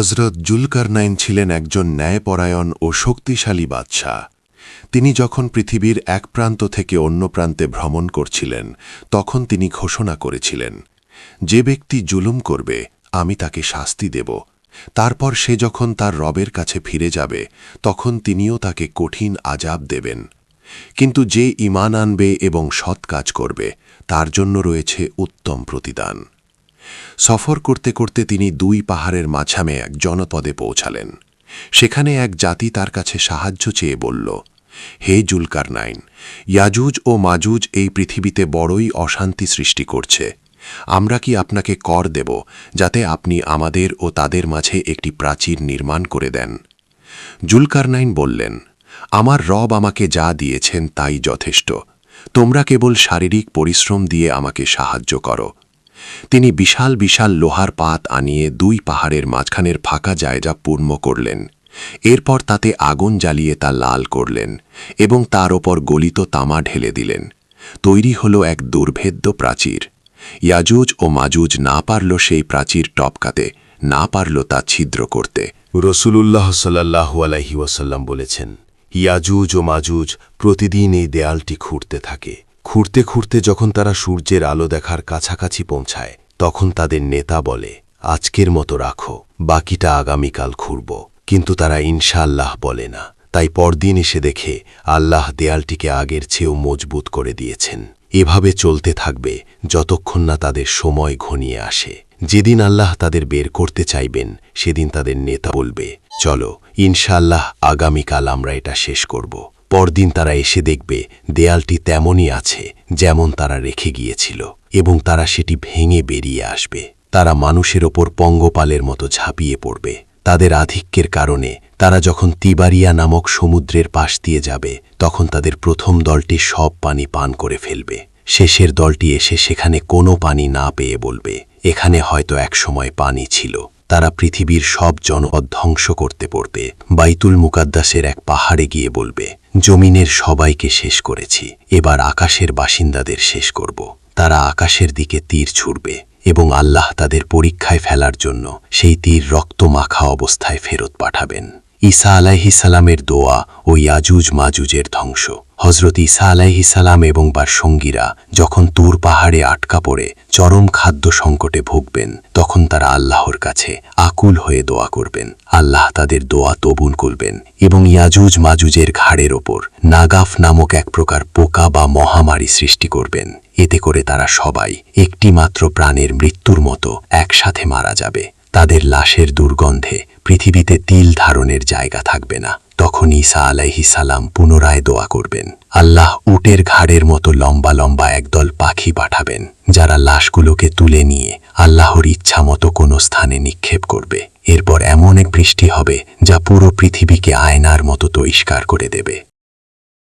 হযরত জুলকারনাইন ছিলেন একজন ন্যায়পরায়ণ ও শক্তিশালী বাদশাহ। তিনি যখন পৃথিবীর এক প্রান্ত থেকে অন্য প্রান্তে ভ্রমণ করছিলেন, তখন তিনি ঘোষণা করেছিলেন, যে ব্যক্তি জুলুম করবে আমি তাকে শাস্তি দেব। তারপর সে যখন তার রবের কাছে ফিরে যাবে, তখন তিনিও তাকে কঠিন আযাব দেবেন। কিন্তু যে ঈমান আনবে এবং সৎ কাজ করবে, তার জন্য রয়েছে উত্তম প্রতিদান। সফর করতে করতে তিনি 2 পাহাড়ের মাঝামে এক জনপদে পৌঁছালেন। সেখানে এক জাতি তার কাছে সাহায্য চেয়ে বলল, হে জুলকারনাইন, ইয়াজুজ ও মাজুজ এই পৃথিবীতে বড়ই অশান্তি সৃষ্টি করছে। আমরা কি আপনাকে কর দেব, যাতে আপনি আমাদের ও তাদের মাঝে একটি প্রাচীর নির্মাণ করে দেন? জুলকারনাইন বললেন, আমার রব আমাকে যা দিয়েছেন তাই যথেষ্ট। তোমরা কেবল শারীরিক পরিশ্রম দিয়ে আমাকে সাহায্য করো। তিনি বিশাল বিশাল লোহার পাত আনিয়ে 2 পাহাড়ের মাঝখানের ফাঁকা জায়গা পূর্ণ করলেন। এরপর তাতে আগুন জ্বালিয়ে তা লাল করলেন এবং তার ওপর গলিত তামা ঢেলে দিলেন। তৈরি হল এক দুর্ভেদ্য প্রাচীর। ইয়াজুজ ও মাজুজ না পারল সেই প্রাচীর টপকাতে, না পারল তা ছিদ্র করতে। রাসূলুল্লাহ সাল্লাল্লাহু আলাইহি ওয়াসাল্লাম বলেছেন, ইয়াজুজ ও মাজুজ প্রতিদিন এই দেয়ালটি খুঁড়তে থাকে। খুঁড়তে খুঁড়তে যখন তারা সূর্যের আলো দেখার কাছাকাছি পৌঁছায়, তখন তাদের নেতা বলে, আজকের মতো রাখো, বাকিটা আগামীকাল খুঁড়ব। কিন্তু তারা ইনশাআল্লাহ বলে না। তাই পরদিন এসে দেখে আল্লাহ দেয়ালটিকে আগের চেয়েও মজবুত করে দিয়েছেন। এভাবে চলতে থাকবে যতক্ষণ না তাদের সময় ঘনিয়ে আসে। যেদিন আল্লাহ তাদের বের করতে চাইবেন, সেদিন তাদের নেতা বলবে, চলো, ইনশাআল্লাহ আগামীকাল আমরা এটা শেষ করব। পরদিন তারা এসে দেখবে দেয়ালটি তেমনই আছে যেমন তারা রেখে গিয়েছিল, এবং তারা সেটি ভেঙে বেরিয়ে আসবে। তারা মানুষের ওপর পঙ্গপালের মতো ঝাঁপিয়ে পড়বে। তাদের আধিক্যের কারণে তারা যখন তিবারিয়া নামক সমুদ্রের পাশ দিয়ে যাবে, তখন তাদের প্রথম দলটি সব পানি পান করে ফেলবে। শেষের দলটি এসে সেখানে কোনো পানি না পেয়ে বলবে, এখানে হয়তো একসময় পানি ছিল। তারা পৃথিবীর সব জনপদ ধ্বংস করতে পড়বে। বাইতুল মুকাদ্দাসের এক পাহাড়ে গিয়ে বলবে, জমিনের সবাইকে শেষ করেছি, এবার আকাশের বাসিন্দাদের শেষ করব। তারা আকাশের দিকে তীর ছুড়বে এবং আল্লাহ তাদের পরীক্ষায় ফেলার জন্য সেই তীর রক্ত মাখা অবস্থায় ফেরত পাঠাবেন। ঈসা আলাইহিস সালামের দোয়া ও ইয়াজুজ মাজুজের ধ্বংস। হযরত ঈসা আলাইহিস সালাম এবং তার সঙ্গীরা যখন তুর পাহাড়ে আটকা পড়ে চরম খাদ্য সংকটে ভুগবেন, তখন তারা আল্লাহর কাছে আকুল হয়ে দোয়া করবেন। আল্লাহ তাদের দোয়া কবুল করবেন এবং ইয়াজুজ মাজুজের ঘাড়ের ওপর নাগাফ নামক এক প্রকার পোকা বা মহামারী সৃষ্টি করবেন। এতে করে তারা সবাই একটি মাত্র প্রাণের মৃত্যুর মতো একসাথে মারা যাবে। তাদের লাশের দুর্গন্ধে পৃথিবীতে তিল ধারণের জায়গা থাকবে না। তখন ঈসা আলাইহিস সালাম পুনরায় দোয়া করবেন। আল্লাহ উটের ঘাড়ের মতো লম্বা লম্বা একদল পাখি পাঠাবেন, যারা লাশগুলোকে তুলে নিয়ে আল্লাহর ইচ্ছা মতো কোনো স্থানে নিক্ষেপ করবে। এরপর এমন এক বৃষ্টি হবে যা পুরো পৃথিবীকে আয়নার মতো পরিষ্কার করে দেবে।